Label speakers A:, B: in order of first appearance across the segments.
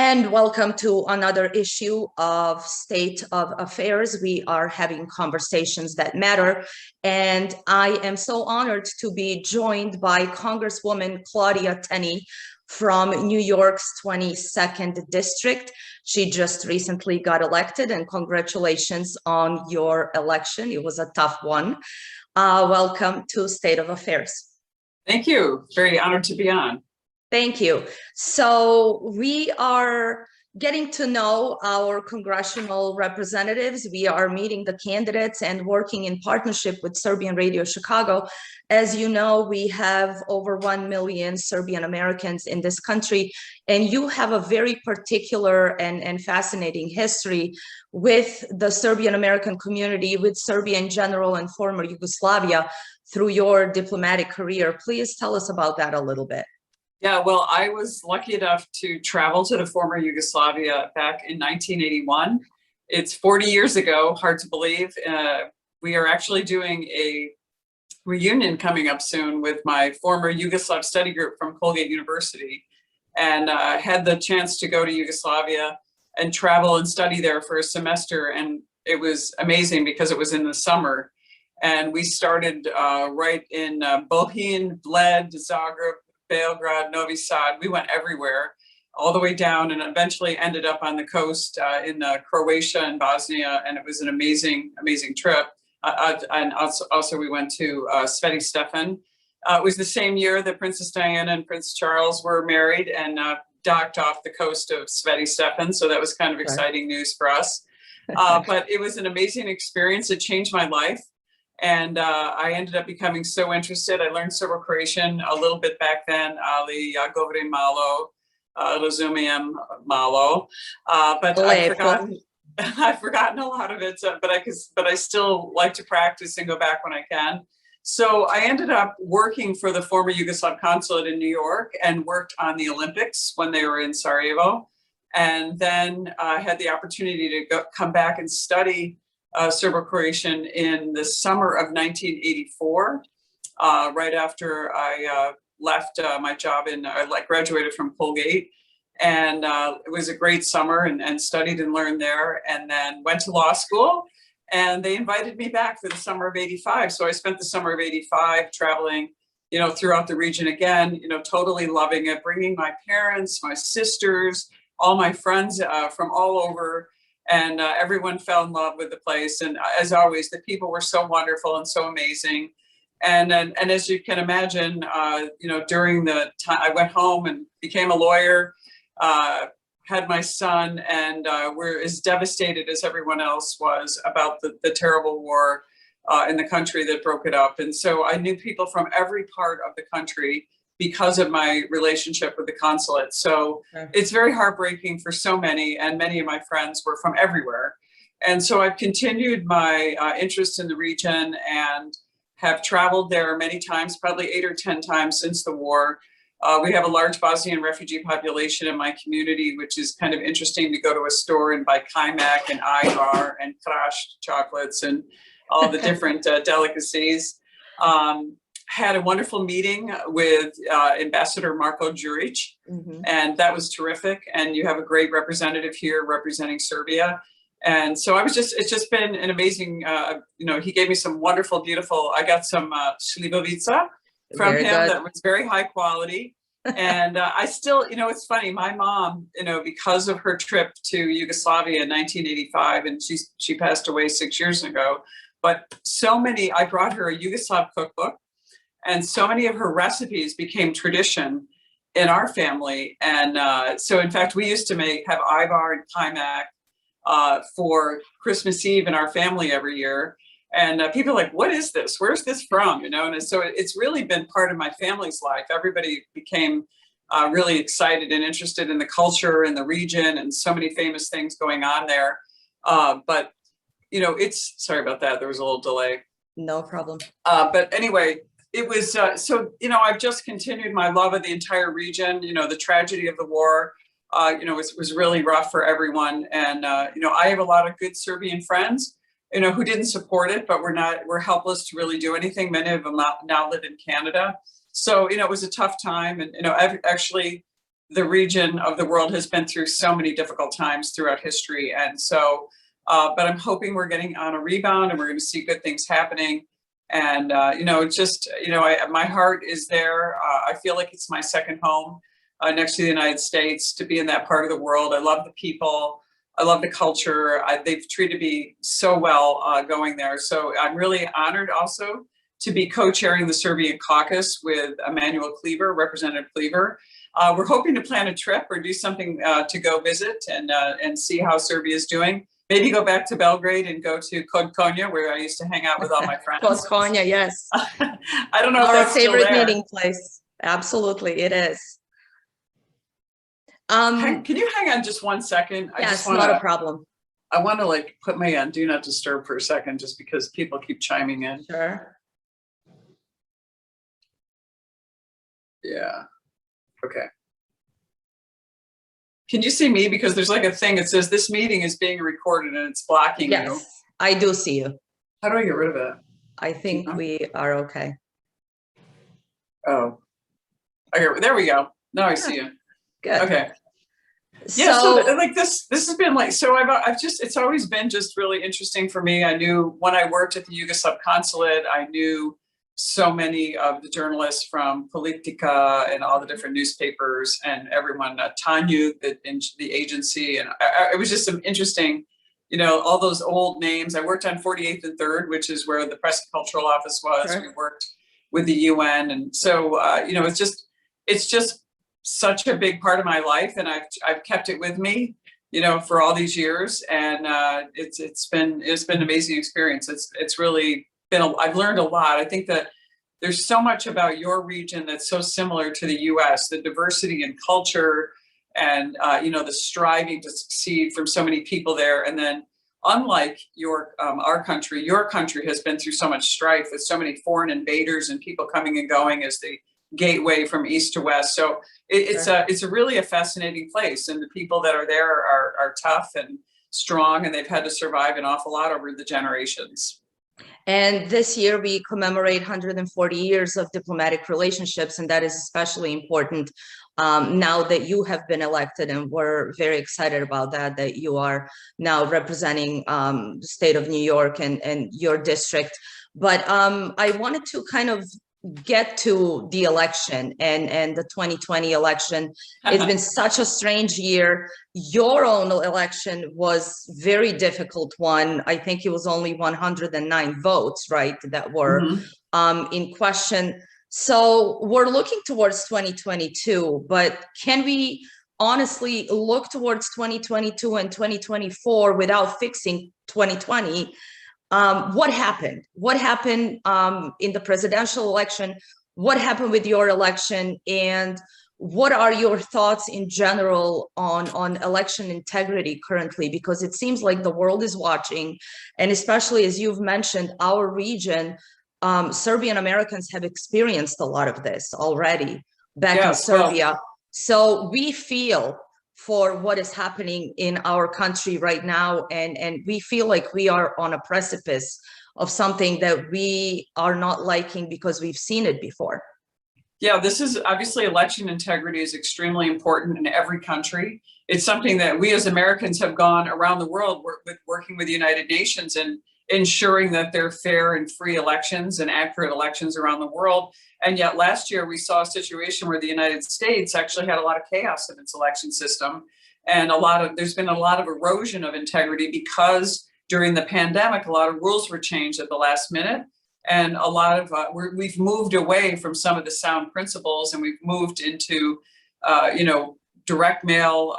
A: And welcome to another issue of State of Affairs. We are having conversations that matter. And I am so honored to be joined by Congresswoman Claudia Tenney from New York's 22nd District. She just recently got elected, and congratulations on your election. It was a tough one. Welcome to State of Affairs.
B: Thank you. Very honored to be on.
A: Thank you. So we are getting to know our congressional representatives. We are meeting the candidates and working in partnership with Serbian Radio Chicago. As you know, we have over 1 million Serbian Americans in this country, and you have a very particular and fascinating history with the Serbian American community, with Serbia in general and former Yugoslavia through your diplomatic career. Please tell us about that a little bit.
B: Yeah, well, I was lucky enough to travel to the former Yugoslavia back in 1981. It's 40 years ago, hard to believe. We are actually doing a reunion coming up soon with my former Yugoslav study group from Colgate University, and had the chance to go to Yugoslavia and travel and study there for a semester. And it was amazing because it was in the summer. And we started right in Bohin, Bled, Zagreb, Belgrade, Novi Sad. We went everywhere, all the way down, and eventually ended up on the coast in Croatia and Bosnia, and it was an amazing, amazing trip. And also we went to Sveti Stefan. It was the same year that Princess Diana and Prince Charles were married and docked off the coast of Sveti Stefan, so that was kind of exciting news for us. But it was an amazing experience. It changed my life. And I ended up becoming so interested. I learned Serbo-Croatian a little bit back then, ali ja govorim malo, razumijem malo, but I've forgotten a lot of it, but I still like to practice and go back when I can. So I ended up working for the former Yugoslav consulate in New York and worked on the Olympics when they were in Sarajevo. And then I had the opportunity to come back and study Serbo-Croatian in the summer of 1984, right after I left my job graduated from Colgate. And it was a great summer and studied and learned there, and then went to law school, and they invited me back for the summer of 85. So I spent the summer of 85 traveling, throughout the region again, totally loving it, bringing my parents, my sisters, all my friends from all over. And everyone fell in love with the place. And as always, the people were so wonderful and so amazing. And as you can imagine, during the time I went home and became a lawyer, had my son, and we're as devastated as everyone else was about the terrible war in the country that broke it up. And so I knew people from every part of the country because of my relationship with the consulate. So it's very heartbreaking for so many, and many of my friends were from everywhere. And so I've continued my interest in the region and have traveled there many times, probably 8 or 10 times since the war. We have a large Bosnian refugee population in my community, which is kind of interesting to go to a store and buy kajmak and ajvar and kraš chocolates and all the different delicacies. Had a wonderful meeting with Ambassador Marko Đurić, and that was terrific. And you have a great representative here representing Serbia. And so it's just been an amazing, he gave me some wonderful, beautiful, I got some šljivovica from him that was very high quality. And I still, it's funny, my mom, because of her trip to Yugoslavia in 1985, and she passed away 6 years ago, but I brought her a Yugoslav cookbook. And so many of her recipes became tradition in our family. And so, in fact, we used to have ajvar and kajmak for Christmas Eve in our family every year. And people are like, what is this? Where's this from? And so it's really been part of my family's life. Everybody became really excited and interested in the culture and the region, and so many famous things going on there. But, sorry about that. There was a little delay.
A: No problem.
B: But anyway, it was, I've just continued my love of the entire region. The tragedy of the war, was really rough for everyone. And, I have a lot of good Serbian friends, who didn't support it, but we're helpless to really do anything. Many of them now live in Canada. So, it was a tough time. And, I've actually the region of the world has been through so many difficult times throughout history. And so, but I'm hoping we're getting on a rebound and we're going to see good things happening. And, you know, just, you know, my heart is there. I feel like it's my second home next to the United States, to be in that part of the world. I love the people. I love the culture. They've treated me so well going there. So I'm really honored also to be co-chairing the Serbian caucus with Emmanuel Cleaver, Representative Cleaver. We're hoping to plan a trip or do something to go visit and see how Serbia is doing. Maybe go back to Belgrade and go to Konja, where I used to hang out with all my friends.
A: Konja, yes.
B: I don't know if
A: Our
B: that's
A: favorite
B: still there.
A: meeting place. Absolutely, it is.
B: Can you hang on just 1 second?
A: Yes, not a problem.
B: I want to like put my on do not disturb for a second, just because people keep chiming in.
A: Sure.
B: Yeah. Okay. Can you see me? Because there's like a thing that says this meeting is being recorded and it's blocking you.
A: Yes, I do see you.
B: How do I get rid of it?
A: I think we are okay.
B: Oh, okay, there we go. Now I see you.
A: Good.
B: Okay. Yeah, so like this has been like, so I've just, it's always been just really interesting for me. I knew when I worked at the Yugoslav consulate, I knew so many of the journalists from Politika and all the different newspapers and everyone, Tanju, the agency. And it was just some interesting, you know, all those old names. I worked on 48th and 3rd, which is where the press and cultural office was. Sure. We worked with the UN. And so, you know, it's just such a big part of my life. And I've kept it with me, you know, for all these years. And it's been an amazing experience. It's really been, I've learned a lot. I think that there's so much about your region that's so similar to the US, the diversity in culture and, you know, the striving to succeed from so many people there. And then unlike our country, your country has been through so much strife with so many foreign invaders and people coming and going as the gateway from east to west. So it's a really a fascinating place. And the people that are there are tough and strong, and they've had to survive an awful lot over the generations.
A: And this year we commemorate 140 years of diplomatic relationships, and that is especially important now that you have been elected, and we're very excited about that you are now representing the state of New York and your district. But I wanted to kind of get to the election and the 2020 election. It's been such a strange year. Your own election was very difficult one. I think it was only 109 votes, right, that were in question. So we're looking towards 2022, but can we honestly look towards 2022 and 2024 without fixing 2020? What happened? What happened in the presidential election? What happened with your election? And what are your thoughts in general on election integrity currently? Because it seems like the world is watching, and especially as you've mentioned, our region, Serbian Americans have experienced a lot of this already back in Serbia. So we feel for what is happening in our country right now, and we feel like we are on a precipice of something that we are not liking because we've seen it before.
B: Yeah, this is obviously, election integrity is extremely important in every country. It's something that we as Americans have gone around the world working with the United Nations and ensuring that they're fair and free elections and accurate elections around the world. And yet last year we saw a situation where the United States actually had a lot of chaos in its election system. And there's been a lot of erosion of integrity because during the pandemic, a lot of rules were changed at the last minute. And a lot of, we've moved away from some of the sound principles, and we've moved into, you know, direct mail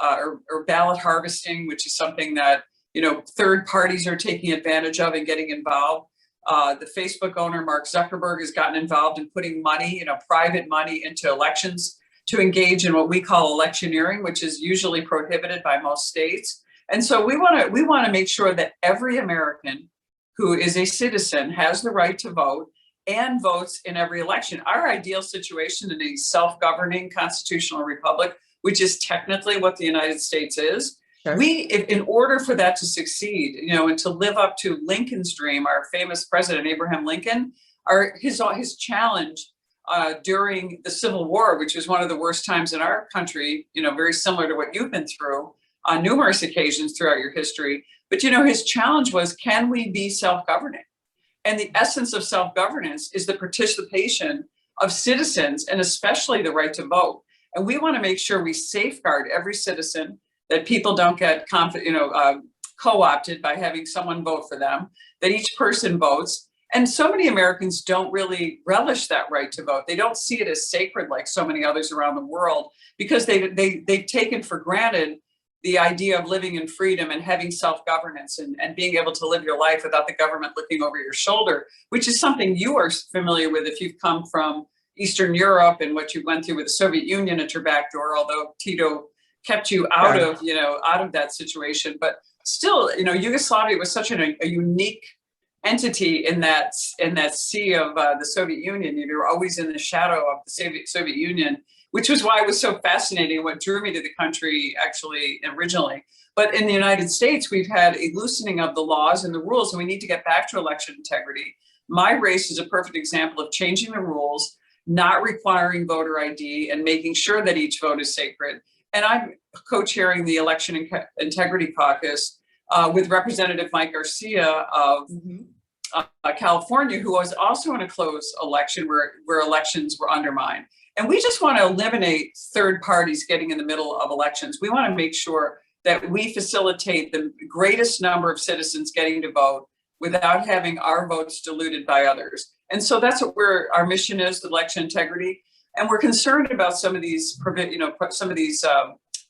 B: or ballot harvesting, which is something that, you know, third parties are taking advantage of and getting involved. The Facebook owner, Mark Zuckerberg, has gotten involved in putting money, you know, private money into elections to engage in what we call electioneering, which is usually prohibited by most states. And so we want to make sure that every American who is a citizen has the right to vote and votes in every election. Our ideal situation in a self-governing constitutional republic, which is technically what the United States is, sure. In order for that to succeed, you know, and to live up to Lincoln's dream, our famous president, Abraham Lincoln, his challenge during the Civil War, which was one of the worst times in our country, very similar to what you've been through on numerous occasions throughout your history. But, his challenge was, can we be self-governing? And the essence of self-governance is the participation of citizens, and especially the right to vote. And we want to make sure we safeguard every citizen, that people don't get co-opted by having someone vote for them, that each person votes. And so many Americans don't really relish that right to vote. They don't see it as sacred like so many others around the world, because they've taken for granted the idea of living in freedom and having self-governance and being able to live your life without the government looking over your shoulder, which is something you are familiar with if you've come from Eastern Europe and what you went through with the Soviet Union at your back door, although Tito kept you out of that situation. But still, Yugoslavia was such a unique entity in that sea of the Soviet Union. You were always in the shadow of the Soviet Union, which was why it was so fascinating, what drew me to the country actually originally. But in the United States, we've had a loosening of the laws and the rules, and we need to get back to election integrity. My race is a perfect example of changing the rules, not requiring voter ID, and making sure that each vote is sacred. And I'm co-chairing the Election Integrity Caucus with Representative Mike Garcia of California, who was also in a closed election where elections were undermined. And we just want to eliminate third parties getting in the middle of elections. We want to make sure that we facilitate the greatest number of citizens getting to vote without having our votes diluted by others. And so that's what our mission is, election integrity. And we're concerned about some of these,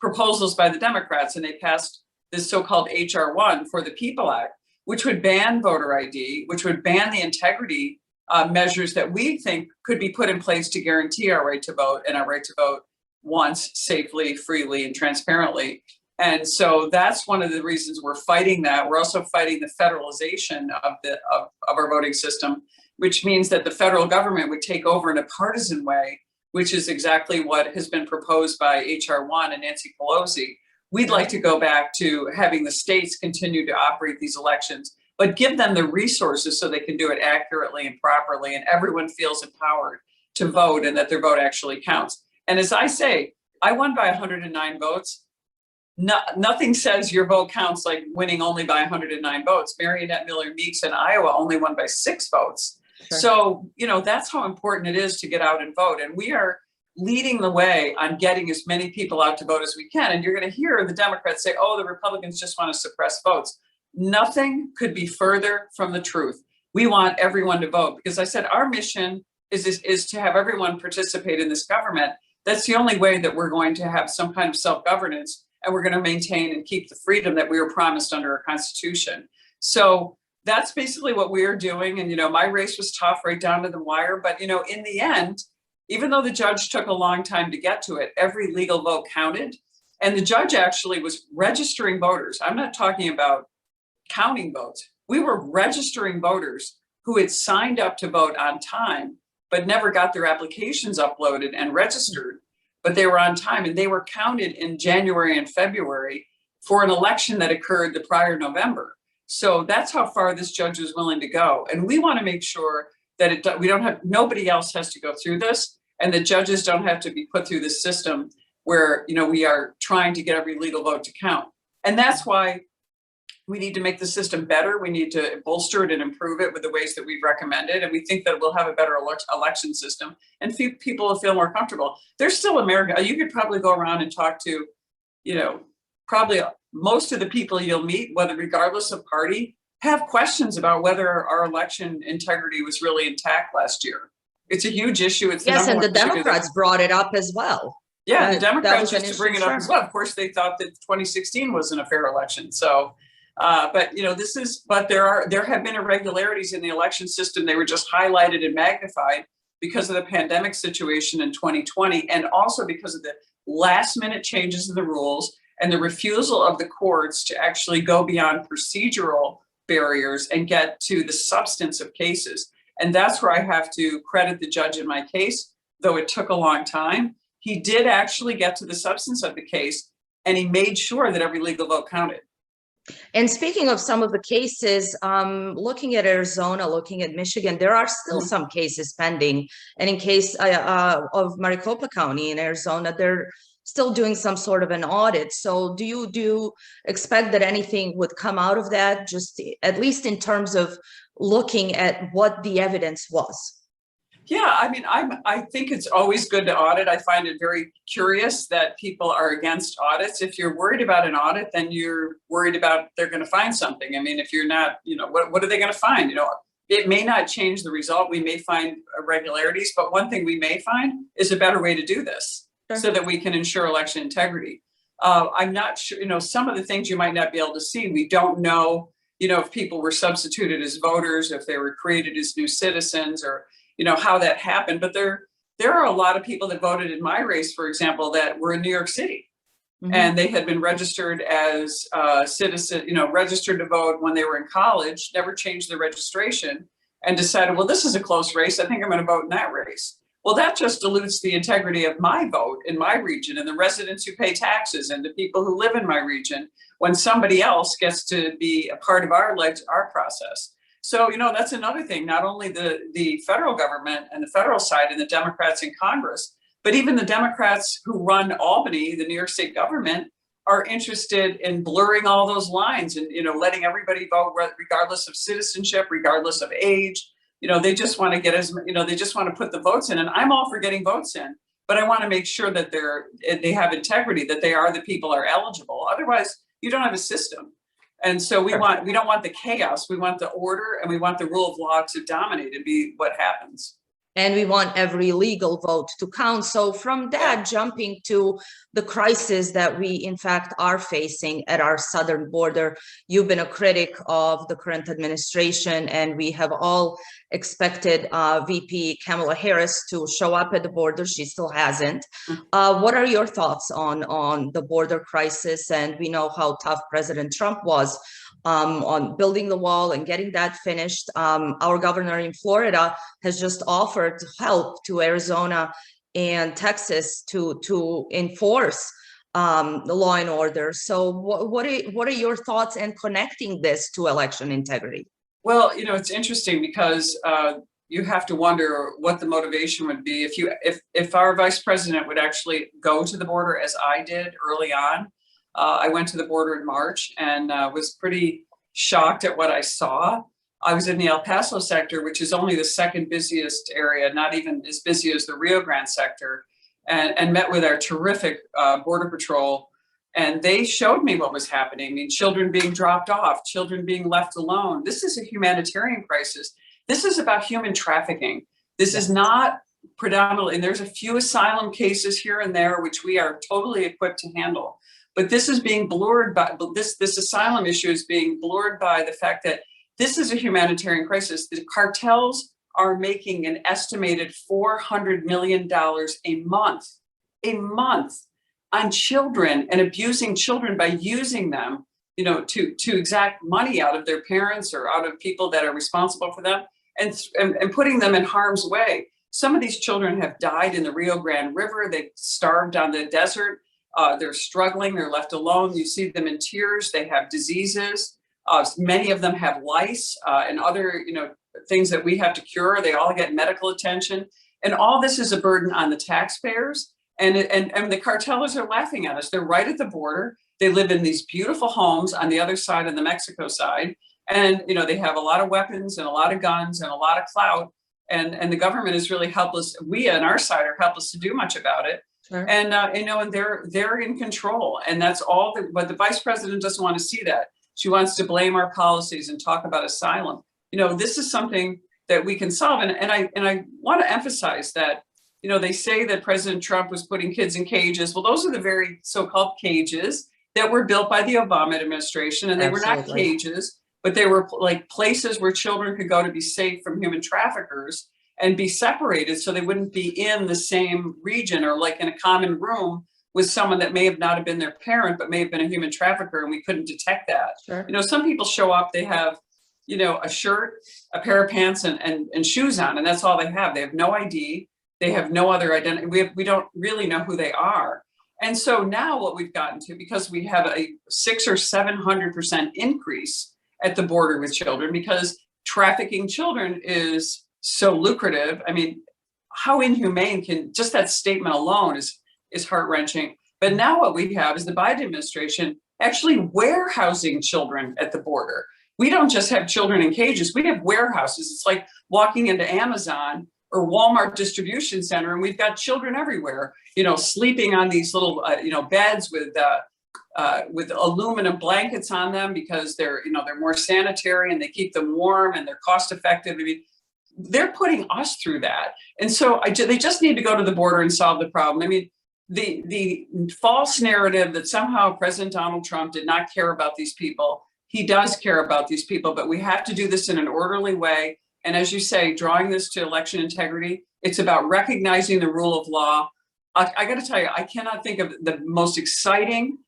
B: proposals by the Democrats, and they passed this so-called HR1 for the People Act, which would ban voter ID, which would ban the integrity measures that we think could be put in place to guarantee our right to vote, and our right to vote once, safely, freely, and transparently. And so that's one of the reasons we're fighting that. We're also fighting the federalization of our voting system, which means that the federal government would take over in a partisan way, which is exactly what has been proposed by HR1 and Nancy Pelosi. We'd like to go back to having the states continue to operate these elections, but give them the resources so they can do it accurately and properly, and everyone feels empowered to vote and that their vote actually counts. And as I say, I won by 109 votes. Nothing says your vote counts like winning only by 109 votes. Marionette Miller Meeks in Iowa only won by 6 votes. Sure. So, that's how important it is to get out and vote. And we are leading the way on getting as many people out to vote as we can. And you're going to hear the Democrats say, oh, the Republicans just want to suppress votes. Nothing could be further from the truth. We want everyone to vote, because I said our mission is to have everyone participate in this government. That's the only way that we're going to have some kind of self-governance, and we're going to maintain and keep the freedom that we were promised under our Constitution. So that's basically what we're doing. And, my race was tough right down to the wire. But, in the end, even though the judge took a long time to get to it, every legal vote counted. And the judge actually was registering voters. I'm not talking about counting votes. We were registering voters who had signed up to vote on time, but never got their applications uploaded and registered, but they were on time, and they were counted in January and February for an election that occurred the prior November. So that's how far this judge was willing to go. And we want to make sure that nobody else has to go through this, and the judges don't have to be put through this system where, we are trying to get every legal vote to count. And that's why we need to make the system better. We need to bolster it and improve it with the ways that we've recommended. And we think that we'll have a better election system, and people will feel more comfortable. There's still America. You could probably go around and talk to, probably most of the people you'll meet, whether regardless of party, have questions about whether our election integrity was really intact last year. It's a huge issue. It's
A: yes, and the Democrats brought it up as well.
B: Yeah, the Democrats used to bring it up as well. Of course, they thought that 2016 wasn't a fair election. So, but there have been irregularities in the election system. They were just highlighted and magnified because of the pandemic situation in 2020, and also because of the last minute changes in the rules and the refusal of the courts to actually go beyond procedural barriers and get to the substance of cases. And that's where I have to credit the judge in my case, though it took a long time. He did actually get to the substance of the case, and he made sure that every legal vote counted.
A: And speaking of some of the cases, looking at Arizona, looking at Michigan, there are still some cases pending. And in case of Maricopa County in Arizona, they're still doing some sort of an audit. So do you expect that anything would come out of that, just at least in terms of looking at what the evidence was?
B: Yeah, I mean, I think it's always good to audit. I find it very curious that people are against audits. If you're worried about an audit, then you're worried about they're going to find something. I mean, if you're not, what are they going to find? It may not change the result. We may find irregularities, but one thing we may find is a better way to do this so that we can ensure election integrity. I'm not sure, some of the things you might not be able to see. We don't know, if people were substituted as voters, if they were created as new citizens, or how that happened. But there are a lot of people that voted in my race, for example, that were in New York City, and they had been registered as citizen, registered to vote when they were in college, never changed their registration, and decided, well, this is a close race. I think I'm going to vote in that race. Well, that just dilutes the integrity of my vote in my region and the residents who pay taxes and the people who live in my region when somebody else gets to be a part of our process. So, that's another thing, not only the federal government and the federal side and the Democrats in Congress, but even the Democrats who run Albany, the New York State government, are interested in blurring all those lines and, letting everybody vote regardless of citizenship, regardless of age. They just want to get they just want to put the votes in. And I'm all for getting votes in, but I want to make sure that they have integrity, that they are the people are eligible. Otherwise, you don't have a system. And so we don't want the chaos, we want the order, and we want the rule of law to dominate and be what happens.
A: And we want every legal vote to count. So from that, jumping to the crisis that we in fact are facing at our southern border, you've been a critic of the current administration, and we have all expected VP Kamala Harris to show up at the border. She still hasn't. What are your thoughts on the border crisis? And we know how tough President Trump was on building the wall and getting that finished. Our governor in Florida has just offered help to Arizona and Texas to enforce the law and order. So what are your thoughts and connecting this to election integrity?
B: Well, it's interesting because you have to wonder what the motivation would be if our vice president would actually go to the border, as I did early on. I went to the border in March and was pretty shocked at what I saw. I was in the El Paso sector, which is only the second busiest area, not even as busy as the Rio Grande sector, and met with our terrific Border Patrol. And they showed me what was happening. I mean, children being dropped off, children being left alone. This is a humanitarian crisis. This is about human trafficking. This is not predominantly, and there's a few asylum cases here and there, which we are totally equipped to handle. But this is being blurred by, this asylum issue is being blurred by the fact that this is a humanitarian crisis. The cartels are making an estimated $400 million a month on children and abusing children by using them, to exact money out of their parents or out of people that are responsible for them and putting them in harm's way. Some of these children have died in the Rio Grande River. They starved on the desert. They're struggling, they're left alone. You see them in tears, they have diseases. Many of them have lice and other, things that we have to cure. They all get medical attention. And all this is a burden on the taxpayers. And the cartels are laughing at us. They're right at the border. They live in these beautiful homes on the other side, on the Mexico side. And, they have a lot of weapons and a lot of guns and a lot of clout. And the government is really helpless. We on our side are helpless to do much about it. Sure. And and they're in control, and that's all. But the vice president doesn't want to see that. She wants to blame our policies and talk about asylum. This is something that we can solve. And I want to emphasize that. They say that President Trump was putting kids in cages. Well, those are the very so-called cages that were built by the Obama administration, and they were not cages, but they were like places where children could go to be safe from human traffickers and be separated so they wouldn't be in the same region or like in a common room with someone that may have not have been their parent, but may have been a human trafficker, and we couldn't detect that. Sure. Some people show up, they have, a shirt, a pair of pants and shoes on, and that's all they have. They have no ID. They have no other identity. We don't really know who they are. And so now what we've gotten to, because we have a 600 or 700% increase at the border with children, because trafficking children is so lucrative. I mean, how inhumane can, just that statement alone is heart-wrenching. But now what we have is the Biden administration actually warehousing children at the border. We don't just have children in cages, we have warehouses. It's like walking into Amazon or Walmart distribution center, and we've got children everywhere, sleeping on these little, beds with aluminum blankets on them, because they're more sanitary and they keep them warm and they're cost effective. I mean, they're putting us through that. And so they just need to go to the border and solve the problem. I mean, the false narrative that somehow President Donald Trump did not care about these people. He does care about these people, but we have to do this in an orderly way. And as you say, drawing this to election integrity, it's about recognizing the rule of law. I got to tell you, I cannot think of the most exciting,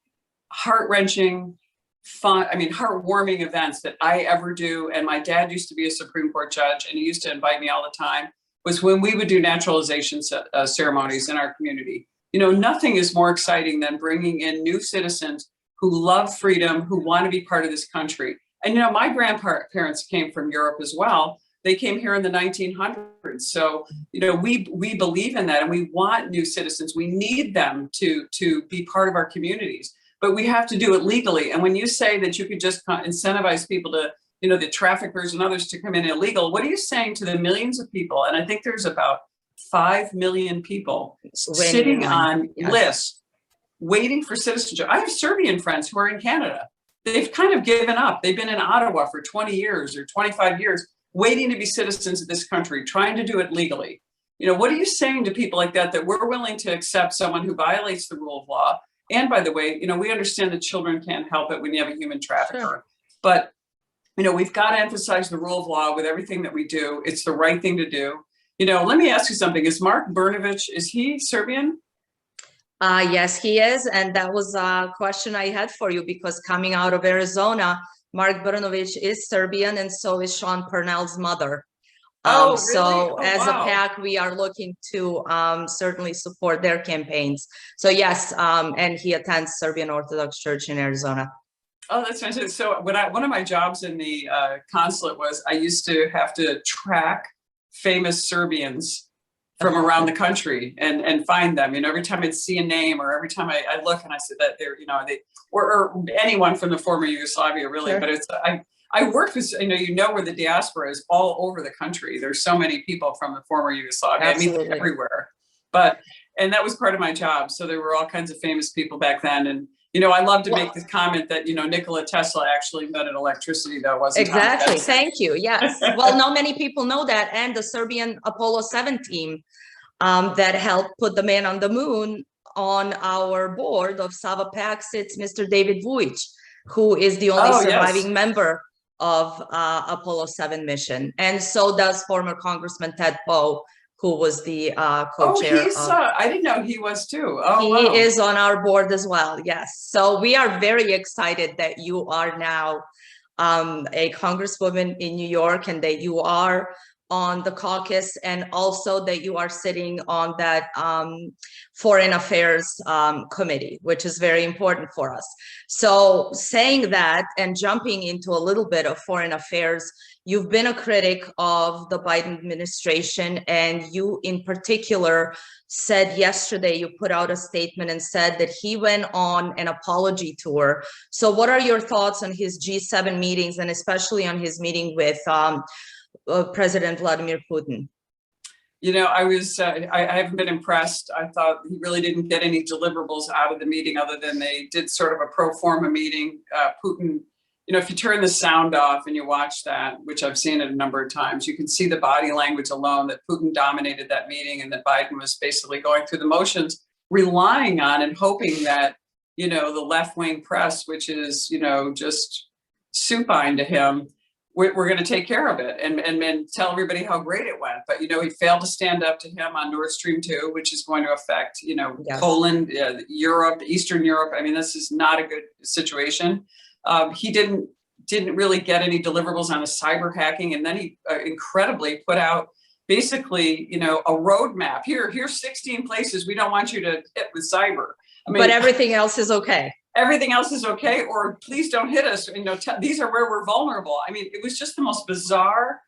B: heart-wrenching, fun, heartwarming events that I ever do. And my dad used to be a Supreme Court judge, and he used to invite me all the time, was when we would do naturalization ceremonies in our community. Nothing is more exciting than bringing in new citizens who love freedom, who want to be part of this country. And, my grandparents came from Europe as well. They came here in the 1900s. So, we believe in that, and we want new citizens. We need them to be part of our communities, but we have to do it legally. And when you say that you could just incentivize people to, the traffickers and others to come in illegal, what are you saying to the millions of people? And I think there's about 5 million people sitting on lists waiting for citizenship. I have Serbian friends who are in Canada. They've kind of given up. They've been in Ottawa for 20 years or 25 years, waiting to be citizens of this country, trying to do it legally. What are you saying to people like that, that we're willing to accept someone who violates the rule of law? And by the way, we understand that children can't help it when you have a human trafficker, sure. But, we've got to emphasize the rule of law with everything that we do. It's the right thing to do. Let me ask you something. Is Mark Brnovich, is he Serbian?
A: Yes, he is. And that was a question I had for you, because coming out of Arizona, Mark Brnovich is Serbian, and so is Sean Purnell's mother.
B: Really?
A: So as
B: wow.
A: a PAC, we are looking to certainly support their campaigns. So yes, and he attends Serbian Orthodox Church in Arizona.
B: Oh, that's fantastic. So one of my jobs in the consulate was I used to have to track famous Serbians from around the country and find them. Every time I'd see a name, or every time I look and I said that they're, or anyone from the former Yugoslavia, really. Sure. But it's I worked with, where the diaspora is all over the country. There's so many people from the former Yugoslavia.
A: Absolutely.
B: Everywhere. And that was part of my job. So there were all kinds of famous people back then. And I love to make this comment that, Nikola Tesla actually invented electricity, though, wasn't
A: exactly. Thank you. Yes. Well, not many people know that. And the Serbian Apollo 7 team that helped put the man on the moon, on our board of Sava PAC sits Mr. David Vujic, who is the only surviving member of Apollo 7 mission. And so does former Congressman Ted Poe, who was the co-chair.
B: I didn't know he was too.
A: He is on our board as well. Yes. So we are very excited that you are now a congresswoman in New York, and that you are on the caucus, and also that you are sitting on that foreign affairs committee, which is very important for us. So saying that and jumping into a little bit of foreign affairs, you've been a critic of the Biden administration, and you in particular said yesterday, you put out a statement and said that he went on an apology tour. So what are your thoughts on his G7 meetings, and especially on his meeting with President Vladimir Putin?
B: I haven't been impressed. I thought he really didn't get any deliverables out of the meeting, other than they did sort of a pro forma meeting. Putin, if you turn the sound off and you watch that, which I've seen it a number of times, you can see the body language alone that Putin dominated that meeting, and that Biden was basically going through the motions, relying on and hoping that, the left-wing press, which is, just supine to him, we're going to take care of it and tell everybody how great it went. But, he failed to stand up to him on Nord Stream 2, which is going to affect, yes, Poland, Europe, Eastern Europe. This is not a good situation. He didn't really get any deliverables on his cyber hacking. And then he incredibly put out basically, a roadmap. Here's 16 places we don't want you to hit with cyber. I mean,
A: but everything else is okay.
B: Everything else is okay, or please don't hit us. You know, these are where we're vulnerable. I mean, it was just the most bizarre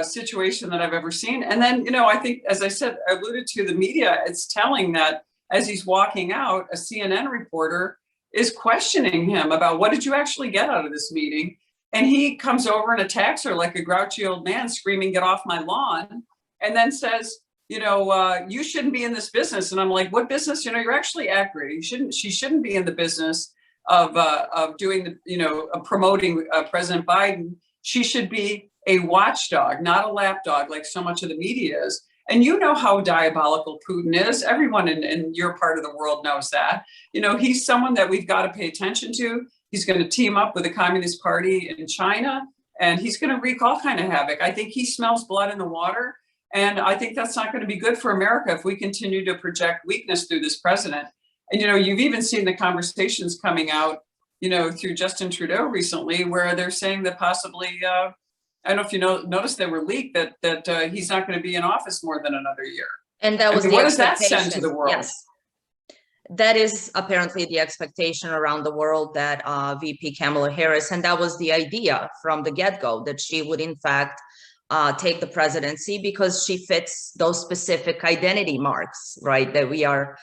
B: situation that I've ever seen. And then, you know, I think, as I said, alluded to, the media, it's telling that as he's walking out, a CNN reporter is questioning him about, what did you actually get out of this meeting? And he comes over and attacks her like a grouchy old man, screaming, "Get off my lawn," and then says, you know, you shouldn't be in this business. And I'm like, what business? You know, you're actually accurate. She shouldn't be in the business of doing the, you know, promoting President Biden. She should be a watchdog, not a lapdog, like so much of the media is. And you know how diabolical Putin is. Everyone in your part of the world knows that. You know, he's someone that we've got to pay attention to. He's going to team up with the Communist Party in China, and he's going to wreak all kind of havoc. I think he smells blood in the water. And I think that's not going to be good for America if we continue to project weakness through this president. And, you know, you've even seen the conversations coming out, you know, through Justin Trudeau recently, where they're saying that possibly, I don't know if you noticed they were leaked, that he's not going to be in office more than another year.
A: And that was
B: what does that send to the world?
A: Yes. That is apparently the expectation around the world, that VP Kamala Harris, and that was the idea from the get-go, that she would in fact take the presidency because she fits those specific identity marks, right, that we are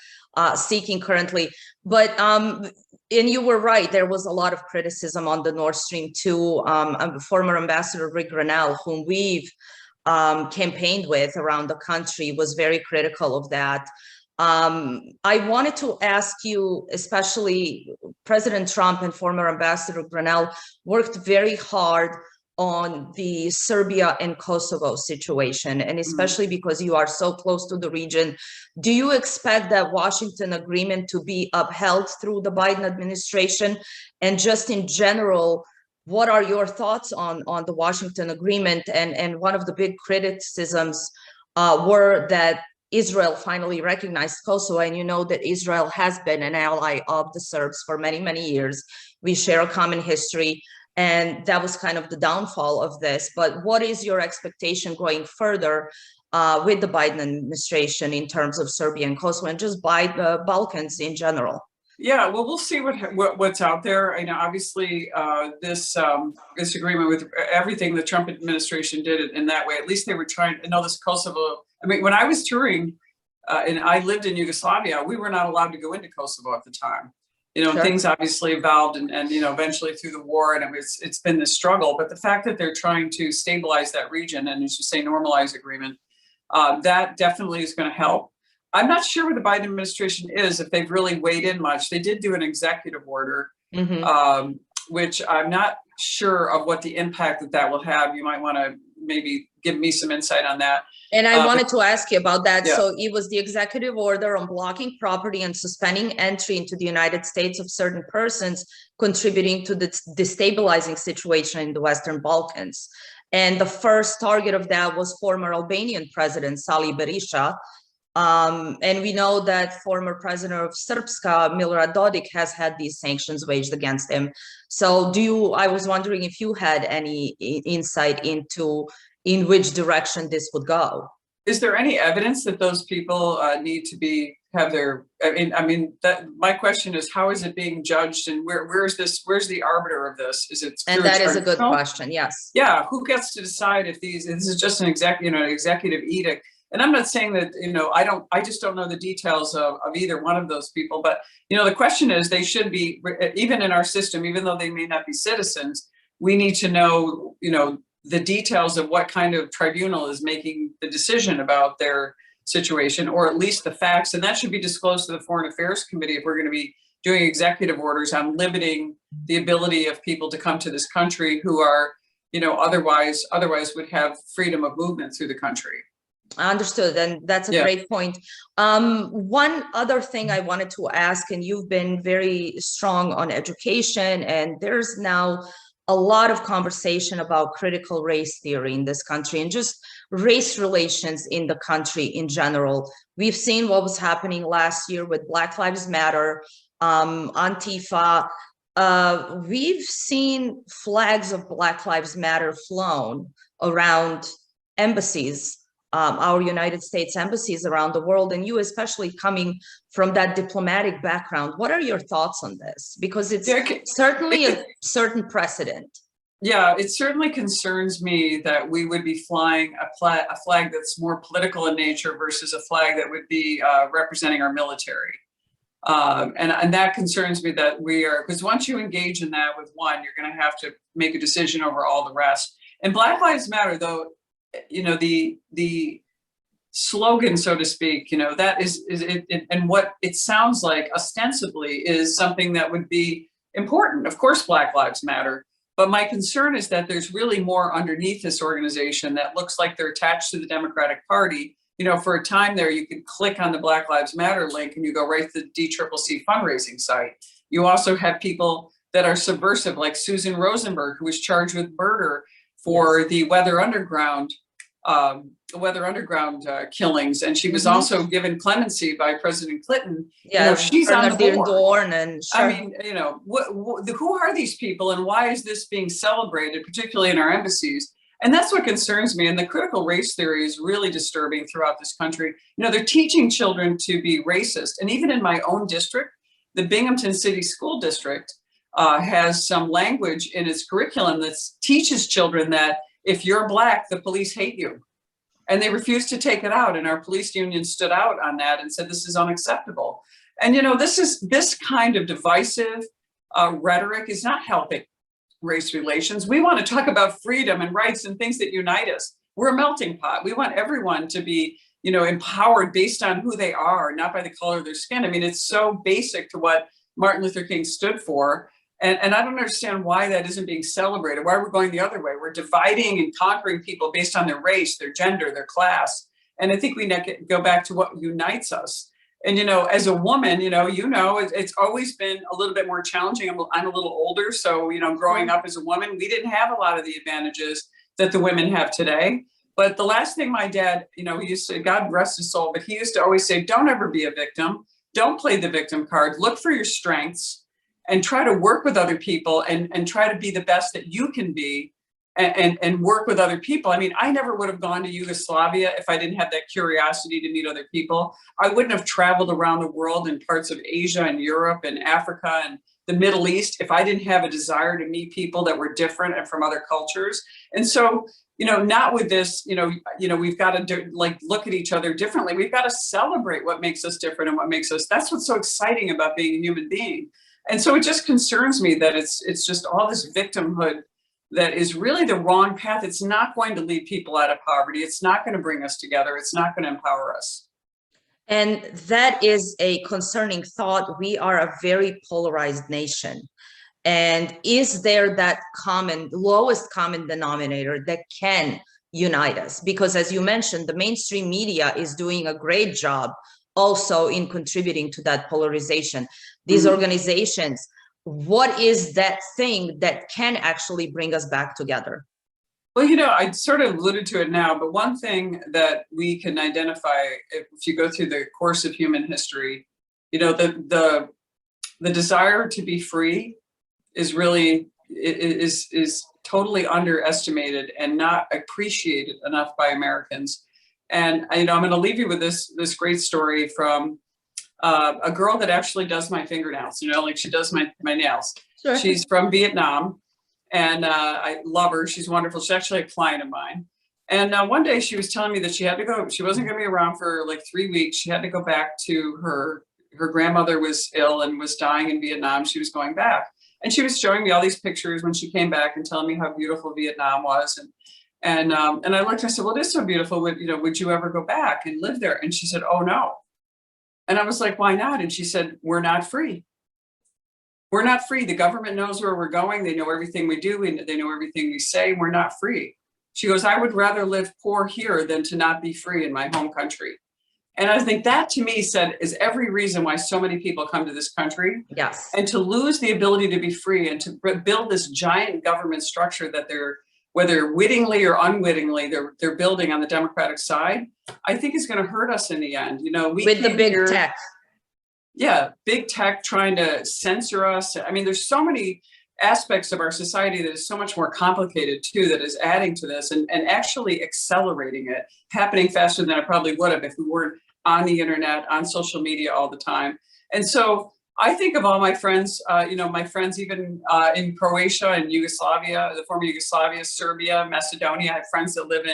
A: seeking currently. But and you were right, there was a lot of criticism on the Nord Stream 2. Former Ambassador Rick Grenell, whom we've campaigned with around the country, was very critical of that. I wanted to ask you, especially President Trump and former Ambassador Grenell worked very hard on the Serbia and Kosovo situation, and especially because you are so close to the region, do you expect that Washington agreement to be upheld through the Biden administration? And just in general, what are your thoughts on the Washington agreement? And one of the big criticisms were that Israel finally recognized Kosovo, and you know that Israel has been an ally of the Serbs for many, many years. We share a common history. And that was kind of the downfall of this. But what is your expectation going further with the Biden administration in terms of Serbia and Kosovo, and just by the Balkans in general? Yeah,
B: well, we'll see what's out there. You know, obviously, this agreement with everything the Trump administration did in that way. At least they were trying. I know this Kosovo. I mean, when I was touring, and I lived in Yugoslavia, we were not allowed to go into Kosovo at the time. You know, things obviously evolved and, you know, eventually through the war, and it's been this struggle. But the fact that they're trying to stabilize that region and, as you say, normalize agreement, that definitely is going to help. I'm not sure where the Biden administration is, if they've really weighed in much. They did do an executive order, which I'm not sure of what the impact that will have. You might want to maybe give me some insight on that.
A: And I wanted to ask you about that. Yeah. So it was the executive order on blocking property and suspending entry into the United States of certain persons contributing to the destabilizing situation in the Western Balkans. And the first target of that was former Albanian President Sali Berisha. And we know that former president of Srpska, Milorad Dodik, has had these sanctions waged against him. So I was wondering if you had any insight into in which direction this would go.
B: Is there any evidence that those people need to have their, I mean, my question is, how is it being judged, and where's the arbiter of this? Is it?
A: And that is a good question, yes.
B: Yeah, who gets to decide if this is just an executive edict? And I'm not saying that, you know, I just don't know the details of either one of those people. But, you know, the question is, they should be, even in our system, even though they may not be citizens, we need to know, you know, the details of what kind of tribunal is making the decision about their situation, or at least the facts. And that should be disclosed to the Foreign Affairs Committee if we're going to be doing executive orders on limiting the ability of people to come to this country who are, you know, otherwise would have freedom of movement through the country.
A: Understood, and that's a great point. One other thing I wanted to ask, and you've been very strong on education, and there's now a lot of conversation about critical race theory in this country and just race relations in the country in general. We've seen what was happening last year with Black Lives Matter, Antifa. We've seen flags of Black Lives Matter flown around embassies our United States embassies around the world, and you especially coming from that diplomatic background. What are your thoughts on this? Because it's certainly a certain precedent.
B: Yeah, it certainly concerns me that we would be flying a flag that's more political in nature versus a flag that would be representing our military. And that concerns me that we are, because once you engage in that with one, you're going to have to make a decision over all the rest. And Black Lives Matter, though, you know, the slogan, so to speak, you know, that is it, and what it sounds like ostensibly is something that would be important. Of course, Black Lives Matter. But my concern is that there's really more underneath this organization that looks like they're attached to the Democratic Party. You know, for a time there, you could click on the Black Lives Matter link and you go right to the DCCC fundraising site. You also have people that are subversive, like Susan Rosenberg, who was charged with murder for the Weather Underground killings, and she was also given clemency by President Clinton.
A: Yeah,
B: you know, she's on the board.
A: And
B: I mean, you know, who are these people, and why is this being celebrated, particularly in our embassies? And that's what concerns me. And the critical race theory is really disturbing throughout this country. You know, they're teaching children to be racist, and even in my own district, the Binghamton City School District has some language in its curriculum that teaches children that if you're Black, the police hate you. And they refused to take it out. And our police union stood out on that and said, this is unacceptable. And, you know, this kind of divisive rhetoric is not helping race relations. We want to talk about freedom and rights and things that unite us. We're a melting pot. We want everyone to be, you know, empowered based on who they are, not by the color of their skin. I mean, it's so basic to what Martin Luther King stood for. And I don't understand why that isn't being celebrated, why we're going the other way. We're dividing and conquering people based on their race, their gender, their class. And I think we go back to what unites us. And, you know, as a woman, it's always been a little bit more challenging. I'm a little older. So, you know, growing up as a woman, we didn't have a lot of the advantages that the women have today. But the last thing my dad, you know, he used to, God rest his soul, but he used to always say, don't ever be a victim. Don't play the victim card. Look for your strengths and try to work with other people and try to be the best that you can be and work with other people. I mean, I never would have gone to Yugoslavia if I didn't have that curiosity to meet other people. I wouldn't have traveled around the world in parts of Asia and Europe and Africa and the Middle East if I didn't have a desire to meet people that were different and from other cultures. And so, you know, not with this, you know, we've got to look at each other differently. We've got to celebrate what makes us different and what makes us, that's what's so exciting about being a human being. And so it just concerns me that it's just all this victimhood that is really the wrong path. It's not going to lead people out of poverty. It's not going to bring us together. It's not going to empower us.
A: And that is a concerning thought. We are a very polarized nation. And is there that lowest common denominator that can unite us? Because as you mentioned, the mainstream media is doing a great job also in contributing to that polarization. These organizations, what is that thing that can actually bring us back together?
B: Well, you know, I sort of alluded to it now, but one thing that we can identify if you go through the course of human history, you know, the desire to be free is really is totally underestimated and not appreciated enough by Americans. And you know, I'm going to leave you with this great story from a girl that actually does my fingernails. You know, like she does my nails.
A: Sure.
B: She's from Vietnam, and I love her. She's wonderful. She's actually a client of mine. And one day she was telling me that she had to go. She wasn't going to be around for like 3 weeks. She had to go back to her grandmother was ill and was dying in Vietnam. She was going back, and she was showing me all these pictures when she came back and telling me how beautiful Vietnam was. And I looked, I said, well, it is so beautiful. Would you ever go back and live there? And she said, oh, no. And I was like, why not? And she said, we're not free. We're not free. The government knows where we're going. They know everything we do. They know everything we say. We're not free. She goes, I would rather live poor here than to not be free in my home country. And I think that to me is every reason why so many people come to this country.
A: Yes.
B: And to lose the ability to be free and to build this giant government structure that they're, whether wittingly or unwittingly, they're building on the Democratic side, I think is going to hurt us in the end. You know,
A: with the big tech.
B: Yeah, big tech trying to censor us. I mean, there's so many aspects of our society that is so much more complicated too, that is adding to this and actually accelerating it, happening faster than it probably would have if we weren't on the internet, on social media all the time. And so I think of all my friends, my friends even in Croatia and Yugoslavia, the former Yugoslavia, Serbia, Macedonia. I have friends that live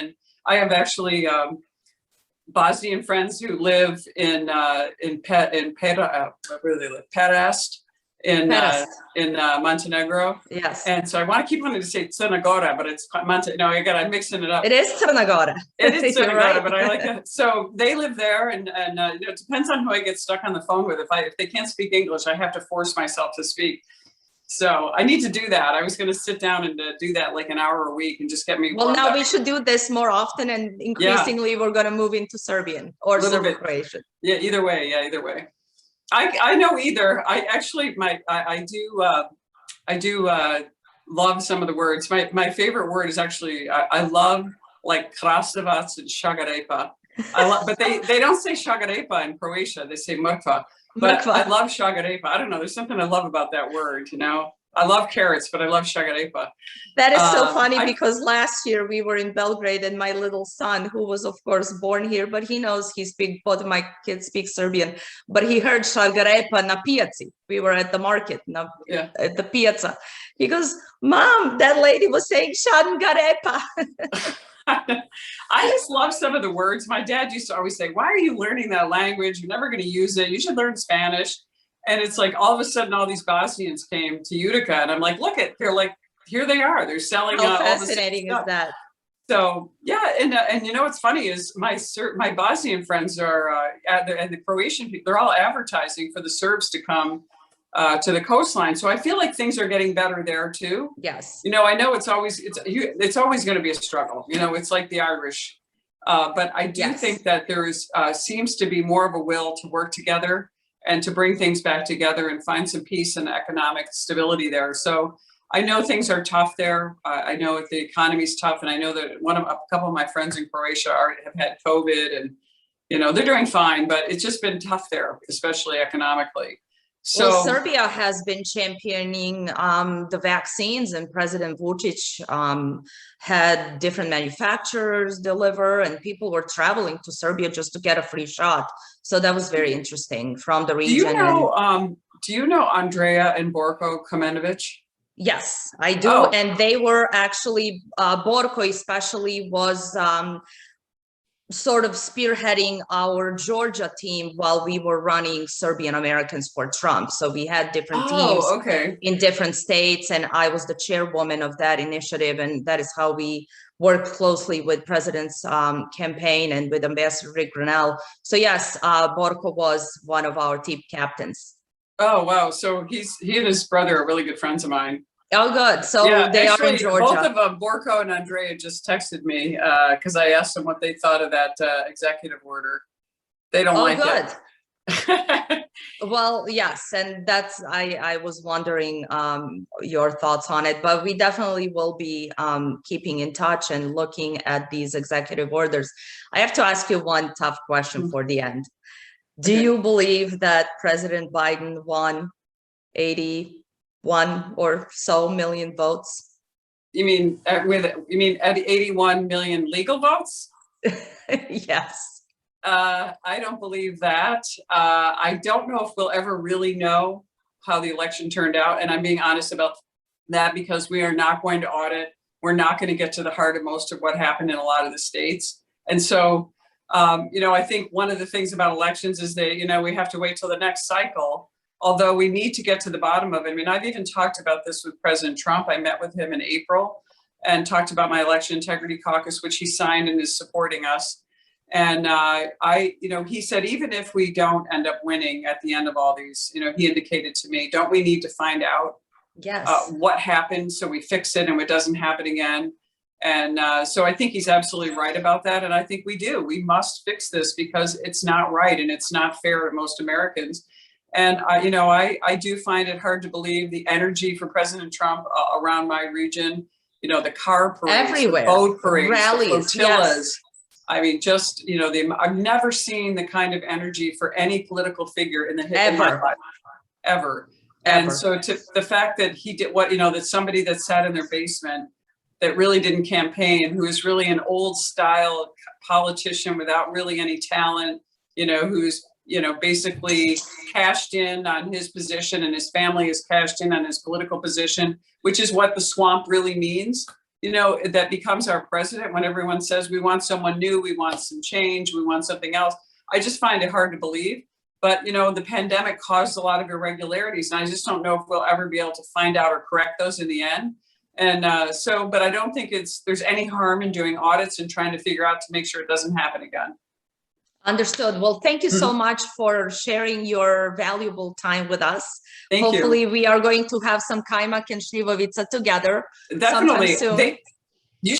B: I have actually Bosnian friends who live in where do they live? Perast in Montenegro.
A: Yes.
B: And so I want to keep wanting to say Crna Gora, but it's no, again, I'm mixing it up.
A: It is Crna Gora.
B: It is Crna Gora,
A: right.
B: but I like it. So they live there, and it depends on who I get stuck on the phone with. If they can't speak English, I have to force myself to speak. So I need to do that. I was going to sit down and do that like an hour a week and just get me.
A: Well, now we should do this more often, and increasingly we're going to move into Serbian or Serbo-Croatian.
B: Yeah, either way. Yeah, either way. I know either. I actually I do love some of the words. My favorite word is actually I love like krastavac and shagarepa. But they don't say shagarepa in Croatia. They say mrkva. But I love shagarepa. I don't know. There's something I love about that word. I love carrots, but I love shagarepa.
A: That is so funny because last year we were in Belgrade, and my little son, who was of course born here, but he knows both of my kids speak Serbian, but he heard shagarepa na pijaci. We were at the market, at the piazza. He goes, "Mom, that lady was saying shagarepa."
B: I just love some of the words. My dad used to always say, "Why are you learning that language? You're never going to use it. You should learn Spanish." And it's like all of a sudden all these Bosnians came to Utica, and I'm like, look at, they're like, here they are. They're selling.
A: How fascinating is that?
B: So yeah, and what's funny is my Bosnian friends are and the Croatian people. They're all advertising for the Serbs to come to the coastline. So I feel like things are getting better there too.
A: Yes.
B: I know it's always going to be a struggle. It's like the Irish, but I do think that there is seems to be more of a will to work together and to bring things back together and find some peace and economic stability there. So I know things are tough there. I know the economy's tough, and I know that a couple of my friends in Croatia have had COVID, and they're doing fine, but it's just been tough there, especially economically. So
A: well, Serbia has been championing the vaccines, and President Vučić had different manufacturers deliver, and people were traveling to Serbia just to get a free shot. So that was very interesting from the region.
B: Do you know Andrea and Borko Komenović?
A: Yes, I do. Oh. And they were actually, Borko especially was sort of spearheading our Georgia team while we were running Serbian Americans for Trump. So we had different teams in different states, and I was the chairwoman of that initiative, and that is how we worked closely with President's campaign and with Ambassador Rick Grenell. So yes, Borko was one of our team captains.
B: Oh wow! So he and his brother are really good friends of mine.
A: Oh, good. So yeah, they are in Georgia.
B: Both of them, Borko and Andrea, just texted me because I asked them what they thought of that executive order. They don't like it.
A: Well, yes, and that's I was wondering your thoughts on it, but we definitely will be keeping in touch and looking at these executive orders. I have to ask you one tough question for the end. Do you believe that President Biden won 81 or so million votes?
B: You mean at 81 million legal votes?
A: Yes.
B: I don't believe that. I don't know if we'll ever really know how the election turned out. And I'm being honest about that because we are not going to audit. We're not going to get to the heart of most of what happened in a lot of the states. And so, I think one of the things about elections is that, we have to wait till the next cycle, although we need to get to the bottom of it. I mean, I've even talked about this with President Trump. I met with him in April and talked about my election integrity caucus, which he signed and is supporting us. And he said, even if we don't end up winning at the end of all these, he indicated to me, don't we need to find out what happened so we fix it and it doesn't happen again? And so I think he's absolutely right about that. And I think we do. We must fix this because it's not right and it's not fair to most Americans. And, I do find it hard to believe the energy for President Trump around my region, the car parades,
A: everywhere,
B: the boat parades,
A: rallies,
B: the flotillas. I mean, just, I've never seen the kind of energy for any political figure in the history of my life, ever. And so to the fact that he did what, that somebody that sat in their basement that really didn't campaign, who is really an old style politician without really any talent, who's, basically cashed in on his position, and his family is cashed in on his political position, which is what the swamp really means. That becomes our president when everyone says we want someone new, we want some change, we want something else. I just find it hard to believe. But, the pandemic caused a lot of irregularities, and I just don't know if we'll ever be able to find out or correct those in the end. And but I don't think there's any harm in doing audits and trying to figure out to make sure it doesn't happen again.
A: Understood. Well, thank you so much for sharing your valuable time with us.
B: Thank you.
A: Hopefully we are going to have some kajmak and šljivovica together.
B: Definitely.
A: Sometime soon.